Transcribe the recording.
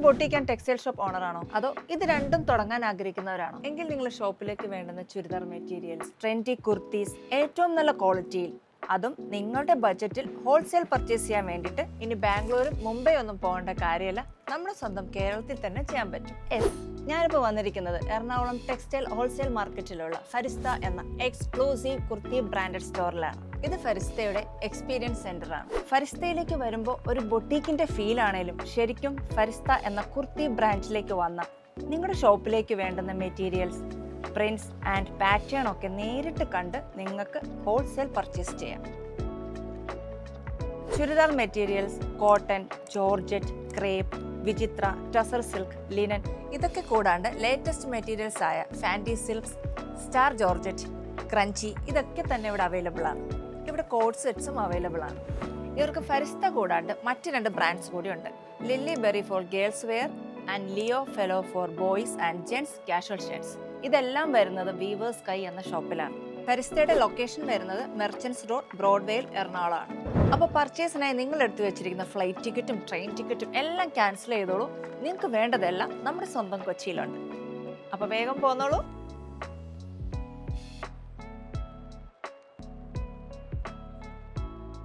Boutique and textile shop ഓണറാണോ അതോ ഇത് രണ്ടും തുടങ്ങാൻ ആഗ്രഹിക്കുന്നവരാണോ എങ്കിൽ നിങ്ങൾ ഷോപ്പിലേക്ക് വേണ്ടുന്ന ചുരിദാർ മെറ്റീരിയൽസ്, ട്രെൻഡി കുർത്തീസ് ഏറ്റവും നല്ല ക്വാളിറ്റിയിൽ, അതും നിങ്ങളുടെ ബജറ്റിൽ ഹോൾസെയിൽ പർച്ചേസ് ചെയ്യാൻ വേണ്ടിയിട്ട് ഇനി ബാംഗ്ലൂരും മുംബൈ ഒന്നും പോകേണ്ട കാര്യമല്ല, നമ്മുടെ സ്വന്തം കേരളത്തിൽ തന്നെ ചെയ്യാൻ പറ്റും. ഞാനിപ്പോൾ വന്നിരിക്കുന്നത് എറണാകുളം ടെക്സ്റ്റൈൽ ഹോൾസെയിൽ മാർക്കറ്റിലുള്ള ഫരിസ്ത എന്ന എക്സ്ക്ലൂസീവ് കുർത്തി ബ്രാൻഡഡ് സ്റ്റോറിലാണ്. ഇത് ഫരിസ്തയുടെ എക്സ്പീരിയൻസ് സെന്റർ ആണ്. ഫരിസ്തയിലേക്ക് വരുമ്പോൾ ഒരു ബൊട്ടീക്കിന്റെ ഫീൽ ആണേലും ശരിക്കും ഫരിസ്ത എന്ന കുർത്തി ബ്രാൻഡിലേക്ക് വന്ന നിങ്ങളുടെ ഷോപ്പിലേക്ക് വേണ്ടുന്ന മെറ്റീരിയൽസ്, പ്രിന്റ്സ് ആൻഡ് പാറ്റേൺ ഒക്കെ നേരിട്ട് കണ്ട് നിങ്ങൾക്ക് ഹോൾസെയിൽ പർച്ചേസ് ചെയ്യാം. Churidar materials cotton, georgette, crepe, വിചിത്ര, ടസർ സിൽക്ക്, ലിനൻ ഇതൊക്കെ കൂടാണ്ട് ലേറ്റസ്റ്റ് മെറ്റീരിയൽസ് ആയ ഫാൻറ്റി സിൽക്സ്, സ്റ്റാർ ജോർജറ്റ്, ക്രഞ്ചി ഇതൊക്കെ തന്നെ ഇവിടെ അവൈലബിൾ ആണ്. ഇവിടെ കോഡ് സെറ്റ്സും അവൈലബിൾ ആണ്. ഇവർക്ക് ഫരിസ്ത കൂടാണ്ട് മറ്റ് 2 ബ്രാൻഡ്സ് കൂടിയുണ്ട്. Lily Berry for girls wear and Leo Fellow for boys and gents casual shirts. ഇതെല്ലാം വരുന്നത് വീവേഴ്സ് സ്കൈ എന്ന ഷോപ്പിലാണ്. ഫരിസ്തയുടെ ലൊക്കേഷൻ വരുന്നത് മെർച്ചൻസ് റോഡ്, ബ്രോഡ്വേയിൽ, എറണാകുളമാണ്. അപ്പോൾ പർച്ചേസിനായി നിങ്ങൾ എടുത്തു വെച്ചിരിക്കുന്ന ഫ്ലൈറ്റ് ടിക്കറ്റും ട്രെയിൻ ടിക്കറ്റും എല്ലാം ക്യാൻസൽ ചെയ്തോളൂ. നിങ്ങൾക്ക് വേണ്ടതെല്ലാം നമ്മുടെ സ്വന്തം കൊച്ചിയിലുണ്ട്. അപ്പോൾ വേഗം പോന്നോളൂ.